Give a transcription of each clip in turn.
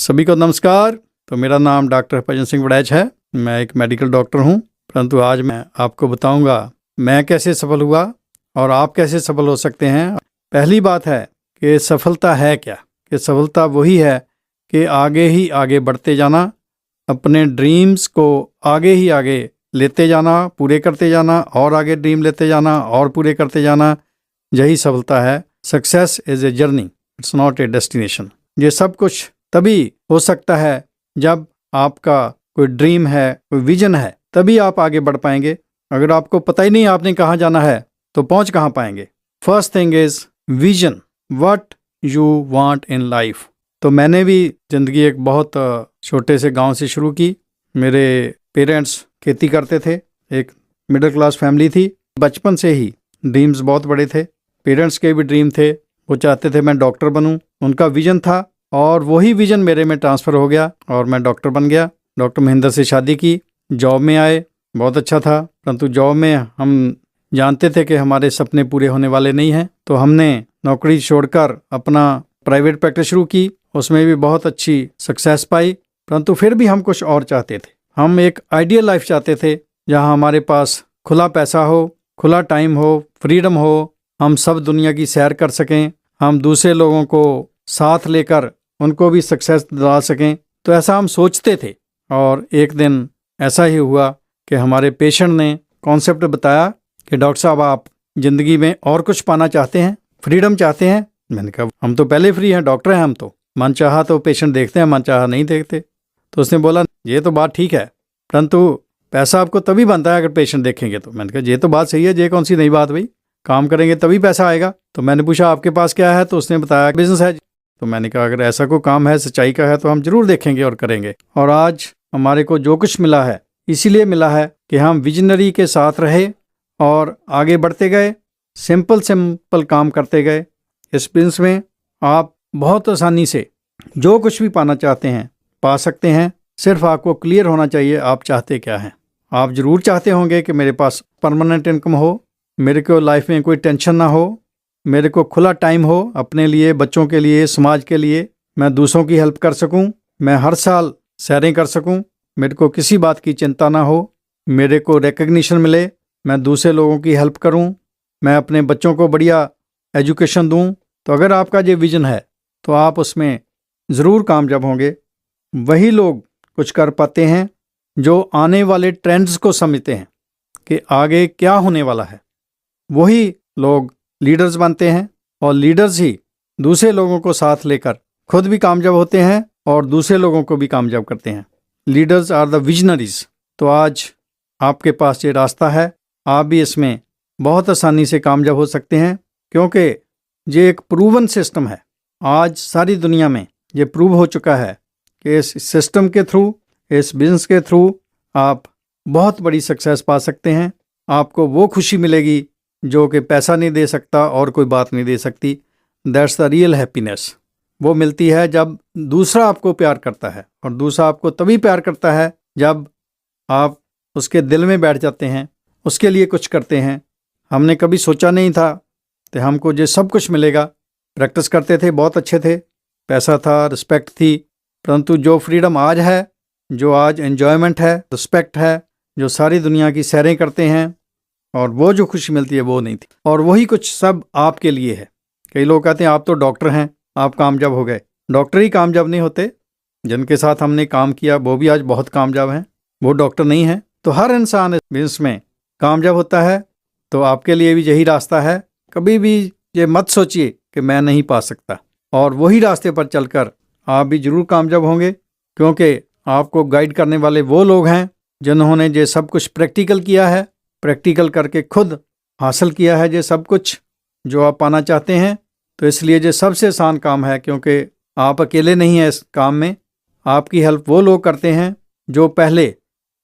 सभी को नमस्कार। तो मेरा नाम डॉक्टर हरभजन सिंह वड़ैच है। मैं एक मेडिकल डॉक्टर हूं, परंतु आज मैं आपको बताऊंगा मैं कैसे सफल हुआ और आप कैसे सफल हो सकते हैं। पहली बात है कि सफलता है क्या, कि सफलता वही है कि आगे ही आगे बढ़ते जाना, अपने ड्रीम्स को आगे ही आगे लेते जाना, पूरे करते जाना, और आगे ड्रीम लेते जाना और पूरे करते जाना, यही सफलता है। Success is a journey, it's not a destination. ये सब कुछ तभी हो सकता है जब आपका कोई ड्रीम है, कोई विजन है, तभी आप आगे बढ़ पाएंगे। अगर आपको पता ही नहीं आपने कहाँ जाना है तो पहुँच कहाँ पाएंगे। First thing is vision, what you want in life. तो मैंने भी ज़िंदगी एक बहुत छोटे से गांव से शुरू की। मेरे पेरेंट्स खेती करते थे, एक मिडिल क्लास फैमिली थी। बचपन से ही ड्रीम्स बहुत बड़े थे। पेरेंट्स के भी ड्रीम थे, वो चाहते थे मैं डॉक्टर बनूं, उनका विजन था और वही विजन मेरे में ट्रांसफ़र हो गया और मैं डॉक्टर बन गया। डॉक्टर महेंद्र से शादी की, जॉब में आए, बहुत अच्छा था। परंतु जॉब में हम जानते थे कि हमारे सपने पूरे होने वाले नहीं हैं, तो हमने नौकरी छोड़कर अपना प्राइवेट प्रैक्टिस शुरू की। उसमें भी बहुत अच्छी सक्सेस पाई, परंतु फिर भी हम कुछ और चाहते थे। हम एक आइडियल लाइफ चाहते थे जहां हमारे पास खुला पैसा हो, खुला टाइम हो, फ्रीडम हो, हम सब दुनिया की सैर कर सकें, हम दूसरे लोगों को साथ लेकर उनको भी सक्सेस दिला सकें। तो ऐसा हम सोचते थे और एक दिन ऐसा ही हुआ कि हमारे पेशेंट ने कॉन्सेप्ट बताया कि डॉक्टर साहब आप ज़िंदगी में और कुछ पाना चाहते हैं, फ्रीडम चाहते हैं। मैंने कहा हम तो पहले फ्री हैं, डॉक्टर हैं हम तो, मन चाहा तो पेशेंट देखते हैं, मन चाहा नहीं देखते। तो उसने बोला ये तो बात ठीक है, परंतु पैसा आपको तभी बनता है अगर पेशेंट देखेंगे तो। मैंने कहा ये तो बात सही है, ये कौन सी नई बात भाई, काम करेंगे तभी पैसा आएगा। तो मैंने पूछा आपके पास क्या है, तो उसने बताया बिजनेस है। तो मैंने कहा अगर ऐसा कोई काम है, सच्चाई का है, तो हम जरूर देखेंगे और करेंगे। और आज हमारे को जो कुछ मिला है इसीलिए मिला है कि हम विजनरी के साथ रहे और आगे बढ़ते गए, सिंपल काम करते गए। इस बिजनेस में आप बहुत आसानी से जो कुछ भी पाना चाहते हैं पा सकते हैं। सिर्फ आपको क्लियर होना चाहिए आप चाहते क्या हैं। आप ज़रूर चाहते होंगे कि मेरे पास परमानेंट इनकम हो, मेरे को लाइफ में कोई टेंशन ना हो, मेरे को खुला टाइम हो अपने लिए, बच्चों के लिए, समाज के लिए, मैं दूसरों की हेल्प कर सकूं, मैं हर साल सैरें कर सकूं, मेरे को किसी बात की चिंता ना हो, मेरे को रिकग्निशन मिले, मैं दूसरे लोगों की हेल्प करूं, मैं अपने बच्चों को बढ़िया एजुकेशन दूं। तो अगर आपका ये विजन है तो आप उसमें ज़रूर कामयाब होंगे। वही लोग कुछ कर पाते हैं जो आने वाले ट्रेंड्स को समझते हैं कि आगे क्या होने वाला है। वही लोग लीडर्स बनते हैं और लीडर्स ही दूसरे लोगों को साथ लेकर खुद भी कामयाब होते हैं और दूसरे लोगों को भी कामयाब करते हैं। Leaders are the visionaries. तो आज आपके पास ये रास्ता है, आप भी इसमें बहुत आसानी से कामयाब हो सकते हैं, क्योंकि ये एक प्रूवन सिस्टम है। आज सारी दुनिया में ये प्रूव हो चुका है कि इस सिस्टम के थ्रू, इस बिजनेस के थ्रू आप बहुत बड़ी सक्सेस पा सकते हैं। आपको वो खुशी मिलेगी जो कि पैसा नहीं दे सकता और कोई बात नहीं दे सकती। That's the real happiness. वो मिलती है जब दूसरा आपको प्यार करता है, और दूसरा आपको तभी प्यार करता है जब आप उसके दिल में बैठ जाते हैं, उसके लिए कुछ करते हैं। हमने कभी सोचा नहीं था कि हमको ये सब कुछ मिलेगा। प्रैक्टिस करते थे, बहुत अच्छे थे, पैसा था, रिस्पेक्ट थी, परंतु जो फ्रीडम आज है, जो आज एन्जॉयमेंट है, रिस्पेक्ट है, जो सारी दुनिया की सैरें करते हैं, और वो जो खुशी मिलती है वो नहीं थी। और वही कुछ सब आपके लिए है। कई लोग कहते हैं आप तो डॉक्टर हैं, आप कामयाब हो गए। डॉक्टर ही कामयाब नहीं होते, जिनके साथ हमने काम किया वो भी आज बहुत कामयाब हैं, वो डॉक्टर नहीं हैं। तो हर इंसान इस बिजनेस में कामयाब होता है। तो आपके लिए भी यही रास्ता है। कभी भी ये मत सोचिए कि मैं नहीं पा सकता, और वही रास्ते पर चलकर आप भी जरूर कामयाब होंगे, क्योंकि आपको गाइड करने वाले वो लोग हैं जिन्होंने ये सब कुछ प्रैक्टिकल किया है, प्रैक्टिकल करके खुद हासिल किया है ये सब कुछ जो आप पाना चाहते हैं। तो इसलिए ये सबसे आसान काम है, क्योंकि आप अकेले नहीं हैं इस काम में। आपकी हेल्प वो लोग करते हैं जो पहले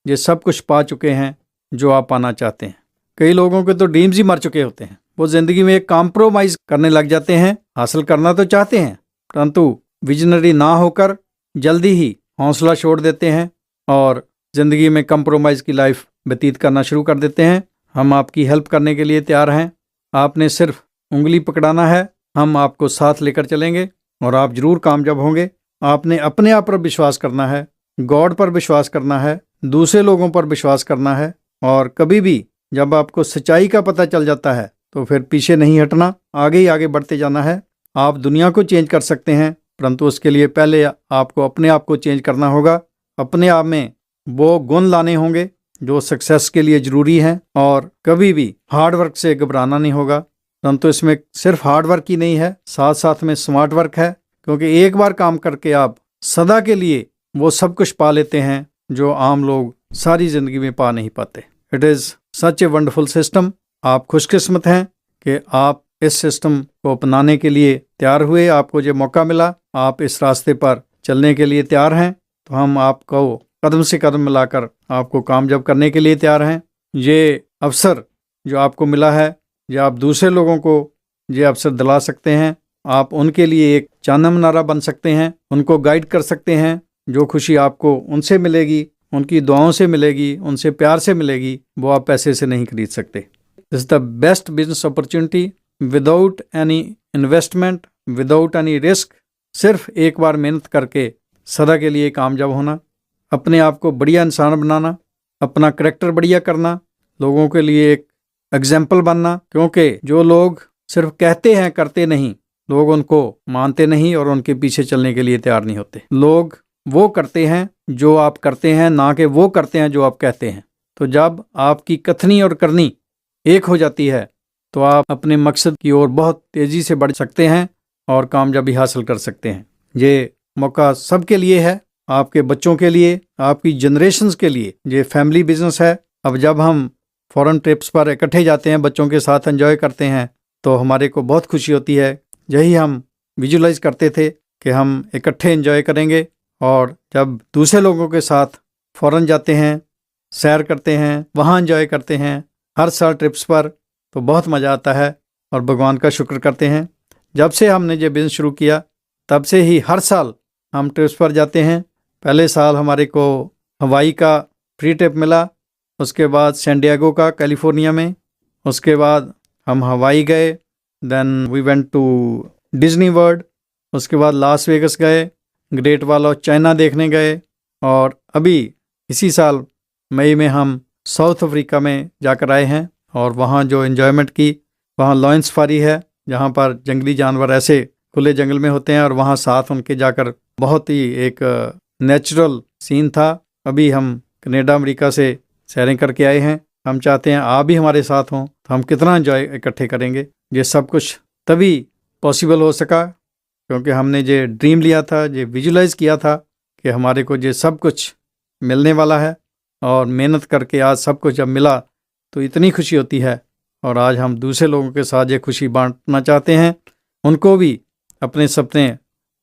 ये सब कुछ पा चुके हैं जो आप पाना चाहते हैं। कई लोगों के तो ड्रीम्स ही मर चुके होते हैं, वो ज़िंदगी में एक कॉम्प्रोमाइज़ करने लग जाते हैं। हासिल करना तो चाहते हैं, परंतु विजनरी ना होकर जल्दी ही हौसला छोड़ देते हैं और ज़िंदगी में कंप्रोमाइज़ की लाइफ व्यतीत करना शुरू कर देते हैं। हम आपकी हेल्प करने के लिए तैयार हैं। आपने सिर्फ उंगली पकड़ाना है, हम आपको साथ लेकर चलेंगे और आप ज़रूर कामयाब होंगे। आपने अपने आप पर विश्वास करना है, गॉड पर विश्वास करना है, दूसरे लोगों पर विश्वास करना है। और कभी भी जब आपको सच्चाई का पता चल जाता है तो फिर पीछे नहीं हटना, आगे ही आगे बढ़ते जाना है। आप दुनिया को चेंज कर सकते हैं, परंतु उसके लिए पहले आपको अपने आप को चेंज करना होगा। अपने आप में वो गुण लाने होंगे जो सक्सेस के लिए ज़रूरी हैं। और कभी भी हार्ड वर्क से घबराना नहीं होगा, परंतु इसमें सिर्फ हार्ड वर्क ही नहीं है, साथ साथ में स्मार्ट वर्क है। क्योंकि एक बार काम करके आप सदा के लिए वो सब कुछ पा लेते हैं जो आम लोग सारी ज़िंदगी में पा नहीं पाते। It is such a wonderful system. आप खुशकिस्मत हैं कि आप इस सिस्टम को अपनाने के लिए तैयार हुए, आपको जो मौका मिला, आप इस रास्ते पर चलने के लिए तैयार हैं। तो हम आपको कदम से कदम मिलाकर आपको कामयाब करने के लिए तैयार हैं। ये अवसर जो आपको मिला है, जो आप दूसरे लोगों को ये अवसर दिला सकते हैं। आप उनके लिए एक चानना मिनारा बन सकते हैं, उनको गाइड कर सकते हैं। जो खुशी आपको उनसे मिलेगी, उनकी दुआओं से मिलेगी, उनसे प्यार से मिलेगी, वो आप पैसे से नहीं खरीद सकते। This is the best business opportunity without any investment, without any risk. सिर्फ एक बार मेहनत करके सदा के लिए कामयाब होना, अपने आप को बढ़िया इंसान बनाना, अपना करैक्टर बढ़िया करना, लोगों के लिए एक एग्जाम्पल बनना। क्योंकि जो लोग सिर्फ कहते हैं करते नहीं, लोग उनको मानते नहीं और उनके पीछे चलने के लिए तैयार नहीं होते। लोग वो करते हैं जो आप करते हैं, ना कि वो करते हैं जो आप कहते हैं। तो जब आपकी कथनी और करनी एक हो जाती है तो आप अपने मकसद की ओर बहुत तेज़ी से बढ़ सकते हैं और कामयाबी हासिल कर सकते हैं। ये मौका सबके लिए है, आपके बच्चों के लिए, आपकी जनरेशन्स के लिए। ये फैमिली बिजनेस है। अब जब हम फॉरेन ट्रिप्स पर इकट्ठे जाते हैं, बच्चों के साथ एंजॉय करते हैं, तो हमारे को बहुत खुशी होती है। यही हम विजुलाइज करते थे कि हम इकट्ठे एंजॉय करेंगे। और जब दूसरे लोगों के साथ फॉरेन जाते हैं, सैर करते हैं, वहाँ एंजॉय करते हैं हर साल ट्रिप्स पर, तो बहुत मज़ा आता है और भगवान का शुक्र करते हैं। जब से हमने ये बिज़नेस शुरू किया तब से ही हर साल हम ट्रिप्स पर जाते हैं। पहले साल हमारे को हवाई का फ्री ट्रिप मिला, उसके बाद सैन डिएगो का कैलिफोर्निया में, उसके बाद हम हवाई गए, then we went to Disney World, उसके बाद लास वेगस गए, ग्रेट वॉल ऑफ चाइना देखने गए। और अभी इसी साल मई में हम साउथ अफ्रीका में जाकर आए हैं और वहाँ जो एंजॉयमेंट की, वहाँ लॉयन सफारी है जहाँ पर जंगली जानवर ऐसे खुले जंगल में होते हैं और वहाँ साथ उनके जाकर बहुत ही एक नेचुरल सीन था। अभी हम कनाडा अमेरिका से सैरें करके आए हैं। हम चाहते हैं आप भी हमारे साथ हों, तो हम कितना एंजॉय इकट्ठे करेंगे। ये सब कुछ तभी पॉसिबल हो सका क्योंकि हमने ये ड्रीम लिया था, ये विजुलाइज किया था कि हमारे को ये सब कुछ मिलने वाला है। और मेहनत करके आज सब कुछ जब मिला तो इतनी खुशी होती है। और आज हम दूसरे लोगों के साथ ये खुशी बांटना चाहते हैं, उनको भी अपने सपने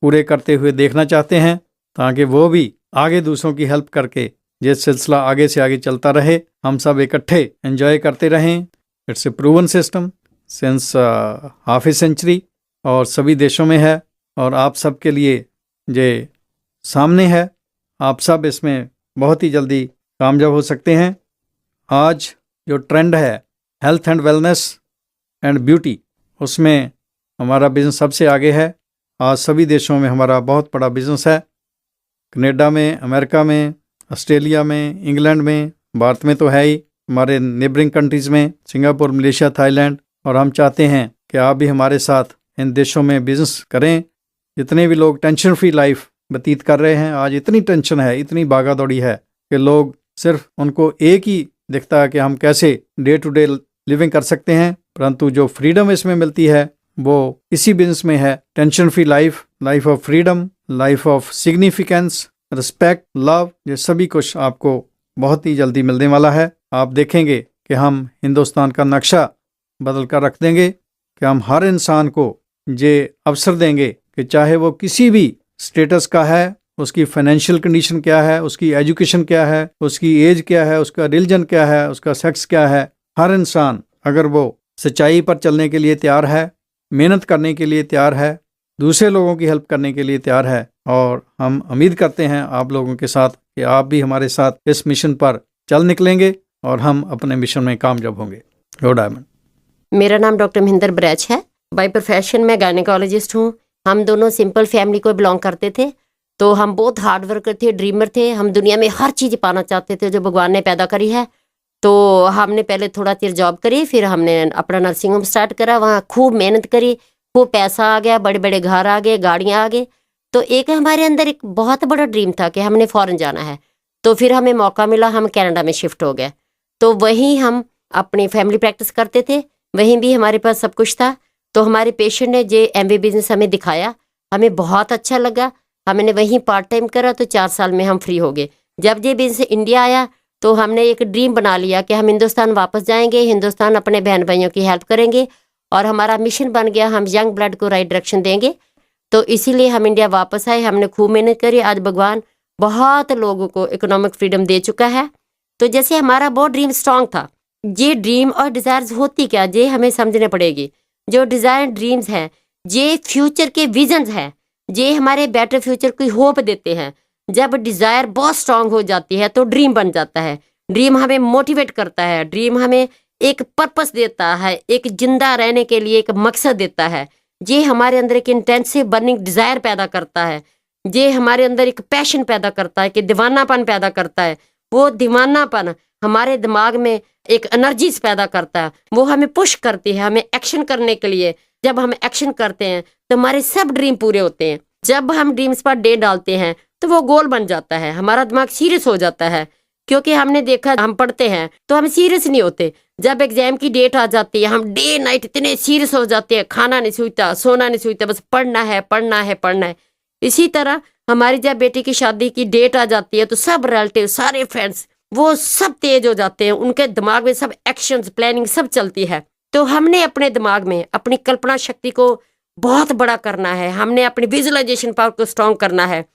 पूरे करते हुए देखना चाहते हैं, ताकि वो भी आगे दूसरों की हेल्प करके ये सिलसिला आगे से आगे चलता रहे, हम सब इकट्ठे एंजॉय करते रहें। It's a proven system since half a century और सभी देशों में है और आप सब के लिए ये सामने है। आप सब इसमें बहुत ही जल्दी कामयाब हो सकते हैं। आज जो ट्रेंड है health and wellness and beauty, उसमें हमारा बिज़नेस सबसे आगे है। आज सभी देशों में हमारा बहुत बड़ा बिज़नेस है, कनाडा में, अमेरिका में, ऑस्ट्रेलिया में, इंग्लैंड में, भारत में तो है ही, हमारे नेबरिंग कंट्रीज़ में सिंगापुर, मलेशिया, थाईलैंड। और हम चाहते हैं कि आप भी हमारे साथ इन देशों में बिज़नेस करें। जितने भी लोग टेंशन फ्री लाइफ व्यतीत कर रहे हैं, आज इतनी टेंशन है, इतनी भागा दौड़ी है कि लोग सिर्फ उनको एक ही दिखता है कि हम कैसे डे टू डे लिविंग कर सकते हैं, परंतु जो फ्रीडम इसमें मिलती है वो इसी बिजनेस में है। Tension free life, life of freedom, life of significance, respect, love, ये सभी कुछ आपको बहुत ही जल्दी मिलने वाला है। आप देखेंगे कि हम हिंदुस्तान का नक्शा बदल कर रख देंगे, कि हम हर इंसान को ये अवसर देंगे कि चाहे वो किसी भी स्टेटस का है, उसकी फाइनेंशियल कंडीशन क्या है, उसकी एजुकेशन क्या है, उसकी एज क्या है, उसका रिलीजन क्या है, उसका सेक्स क्या है, हर इंसान अगर वो सच्चाई पर चलने के लिए तैयार है, मेहनत करने के लिए तैयार है, दूसरे लोगों की हेल्प करने के लिए तैयार है, और हम उम्मीद करते हैं आप लोगों के साथ कि आप भी हमारे साथ इस मिशन पर चल निकलेंगे और हम अपने मिशन में कामयाब होंगे। गो डायमंड। मेरा नाम डॉक्टर महिंदर बरैच है। बाय प्रोफेशन मैं गायनेकोलॉजिस्ट हूँ। हम दोनों सिंपल फैमिली को बिलोंग करते थे। तो हम बहुत हार्ड वर्कर थे, ड्रीमर थे। हम दुनिया में हर चीज़ पाना चाहते थे जो भगवान ने पैदा करी है। तो हमने पहले थोड़ा चिर जॉब करी, फिर हमने अपना नर्सिंग होम स्टार्ट करा। वहाँ खूब मेहनत करी, खूब पैसा आ गया, बड़े बड़े घर आ गए, गाड़ियाँ आ गई। तो एक हमारे अंदर एक बहुत बड़ा ड्रीम था कि हमने फ़ॉरेन जाना है। तो फिर हमें मौका मिला, हम कनाडा में शिफ्ट हो गए। तो वहीं हम अपनी फैमिली प्रैक्टिस करते थे, वहीं भी हमारे पास सब कुछ था। तो हमारे पेशेंट ने जे MB बिजनेस हमें दिखाया, हमें बहुत अच्छा लगा। हमने वहीं पार्ट टाइम करा, तो 4 साल में हम फ्री हो गए। जब ये बिजनेस इंडिया आया तो हमने एक ड्रीम बना लिया कि हम हिंदुस्तान वापस जाएंगे, हिंदुस्तान अपने बहन भाइयों की हेल्प करेंगे, और हमारा मिशन बन गया हम यंग ब्लड को राइट डायरेक्शन देंगे। तो इसीलिए हम इंडिया वापस आए। हमने खूब मेहनत करी। आज भगवान बहुत लोगों को इकोनॉमिक फ्रीडम दे चुका है। तो जैसे हमारा बहुत ड्रीम स्ट्रांग था, ये ड्रीम और डिज़ायर्स होती क्या, ये हमें समझने पड़ेगी। जो डिज़ायर ड्रीम्स हैं, ये फ्यूचर के विजन्स हैं, ये हमारे बेटर फ्यूचर की होप देते हैं। जब डिज़ायर बहुत स्ट्रांग हो जाती है तो ड्रीम बन जाता है। ड्रीम हमें मोटिवेट करता है, ड्रीम हमें एक पर्पस देता है, एक जिंदा रहने के लिए एक मकसद देता है। ये हमारे अंदर एक इंटेंसिव बर्निंग डिज़ायर पैदा करता है। ये हमारे अंदर एक पैशन पैदा करता है, कि दीवानापन पैदा करता है। वो दीवानापन हमारे दिमाग में एक एनर्जीज पैदा करता है, वो हमें पुश करती है हमें एक्शन करने के लिए। जब हम एक्शन करते हैं तो हमारे सब ड्रीम पूरे होते हैं। जब हम ड्रीम्स पर डे डालते हैं तो वो गोल बन जाता है, हमारा दिमाग सीरियस हो जाता है। क्योंकि हमने देखा, हम पढ़ते हैं तो हम सीरियस नहीं होते। जब एग्जाम की डेट आ जाती है हम डे नाइट इतने सीरियस हो जाते हैं, खाना नहीं सूझता, सोना नहीं सूझता, बस पढ़ना है पढ़ना है पढ़ना है। इसी तरह हमारी जब बेटी की शादी की डेट आ जाती है तो सब रिलेटिव, सारे फ्रेंड्स, वो सब तेज हो जाते हैं, उनके दिमाग में सब एक्शंस, प्लानिंग सब चलती है। तो हमने अपने दिमाग में अपनी कल्पना शक्ति को बहुत बड़ा करना है, हमने अपनी विजुअलाइजेशन पावर को स्ट्रॉन्ग करना है।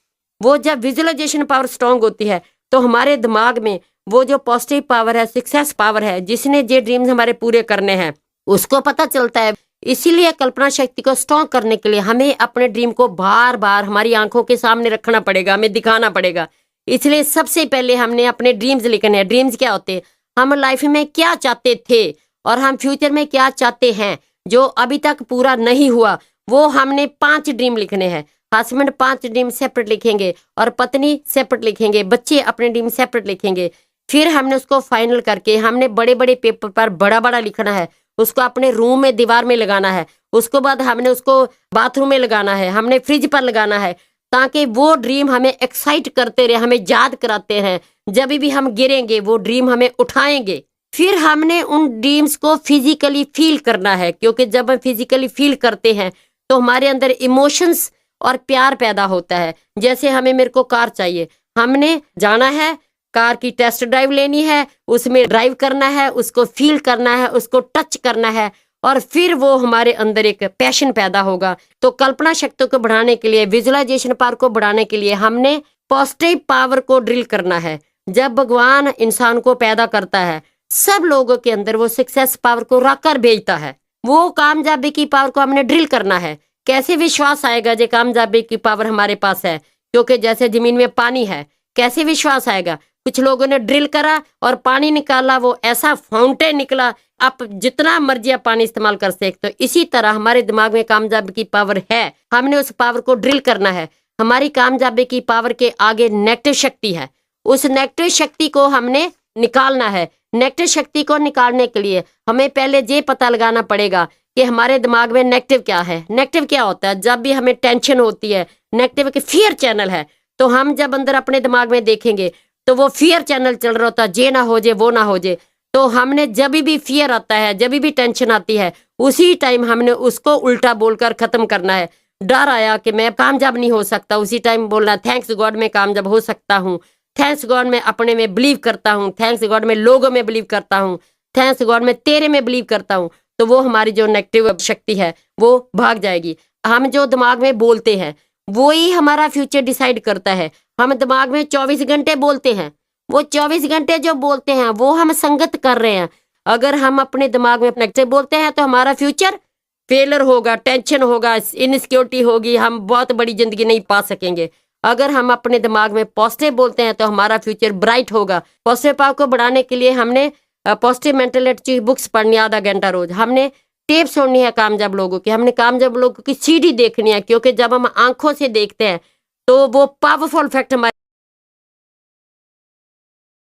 वो जब विजुअलाइजेशन पावर स्ट्रॉन्ग होती है तो हमारे दिमाग में वो जो पॉजिटिव पावर है, सक्सेस पावर है, जिसने जे ड्रीम्स हमारे पूरे करने हैं, उसको पता चलता है। इसीलिए कल्पना शक्ति को स्ट्रॉन्ग करने के लिए हमें अपने ड्रीम को बार बार हमारी आंखों के सामने रखना पड़ेगा, हमें दिखाना पड़ेगा। इसलिए सबसे पहले हमने अपने ड्रीम्स लिखने हैं। ड्रीम्स क्या होते हैं, हम लाइफ में क्या चाहते थे और हम फ्यूचर में क्या चाहते हैं, जो अभी तक पूरा नहीं हुआ, वो हमने 5 ड्रीम लिखने हैं। हस्बैंड 5 ड्रीम सेपरेट लिखेंगे और पत्नी सेपरेट लिखेंगे, बच्चे अपने ड्रीम सेपरेट लिखेंगे। फिर हमने उसको फाइनल करके हमने बड़े बड़े पेपर पर बड़ा बड़ा लिखना है, उसको अपने रूम में दीवार में लगाना है। उसके बाद हमने उसको बाथरूम में लगाना है, हमने फ्रिज पर लगाना है, ताकि वो ड्रीम हमें एक्साइट करते रहे, हमें याद कराते हैं। जब भी हम गिरेंगे वो ड्रीम हमें उठाएंगे। फिर हमने उन ड्रीम्स को फिजिकली फील करना है, क्योंकि जब हम फिजिकली फील करते हैं तो हमारे अंदर इमोशंस और प्यार पैदा होता है। जैसे हमें, मेरे को कार चाहिए, हमने जाना है, कार की टेस्ट ड्राइव लेनी है, उसमें ड्राइव करना है, उसको फील करना है, उसको टच करना है, और फिर वो हमारे अंदर एक पैशन पैदा होगा। तो कल्पना शक्ति को बढ़ाने के लिए, विजुअलाइजेशन पावर को बढ़ाने के लिए हमने पॉजिटिव पावर को ड्रिल करना है। जब भगवान इंसान को पैदा करता है, सब लोगों के अंदर वो सक्सेस पावर को रखकर भेजता है। वो कामयाबी की पावर को हमने ड्रिल करना है। कैसे विश्वास आएगा जे कामयाबी की पावर हमारे पास है, क्योंकि जैसे जमीन में पानी है, कैसे विश्वास आएगा। कुछ लोगों ने ड्रिल करा और पानी निकाला, वो ऐसा फाउंटेन निकला, आप जितना मर्जी आप पानी इस्तेमाल कर सकते हो। इसी तरह हमारे दिमाग में कामयाबी की पावर है, हमने उस पावर को ड्रिल करना है। हमारी कामयाबी की पावर के आगे नेगेटिव शक्ति है, उस नेगेटिव शक्ति को हमने निकालना है। नेगेटिव शक्ति को निकालने के लिए हमें पहले ये पता लगाना पड़ेगा कि हमारे दिमाग में नेगेटिव क्या है। नेगेटिव क्या होता है, जब भी हमें टेंशन होती है, नेगेटिव के फियर चैनल है। तो हम जब अंदर अपने दिमाग में देखेंगे तो वो फियर चैनल चल रहा होता है, ये ना हो जाए, वो ना हो जाए। तो हमने जब भी फियर आता है, जब भी टेंशन आती है, उसी टाइम हमने उसको उल्टा बोलकर खत्म करना है। डर आया कि मैं कामयाब नहीं हो सकता, उसी टाइम बोलना थैंक्स गॉड मैं कामयाब हो सकता हूँ, थैंक्स गॉड मैं अपने में बिलीव करता हूँ, थैंक्स गॉड मैं लोगों में बिलीव करता हूँ, थैंक्स गॉड मैं तेरे में बिलीव करता हूँ। तो वो हमारी जो नेगेटिव शक्ति है वो भाग जाएगी। हम जो दिमाग में बोलते हैं वो ही हमारा फ्यूचर डिसाइड करता है। हम दिमाग में 24 घंटे बोलते हैं, वो 24 घंटे जो बोलते हैं वो हम संगत कर रहे हैं। अगर हम अपने दिमाग में नेगेटिव बोलते हैं तो हमारा फ्यूचर फेलर होगा, टेंशन होगा, इनसिक्योरिटी होगी, हम बहुत बड़ी जिंदगी नहीं पा सकेंगे। अगर हम अपने दिमाग में पॉजिटिव बोलते हैं तो हमारा फ्यूचर ब्राइट होगा। पॉजिटिव पावर को बढ़ाने के लिए हमने पॉजिटिव मेंटल एटीट्यूड बुक्स पढ़नी, आधा घंटा रोज। हमने टेप सुननी है कामयाब लोगों की, हमने कामयाब लोगों की सीढ़ी देखनी है, क्योंकि जब हम आंखों से देखते हैं तो वो पावरफुल फैक्ट हमारे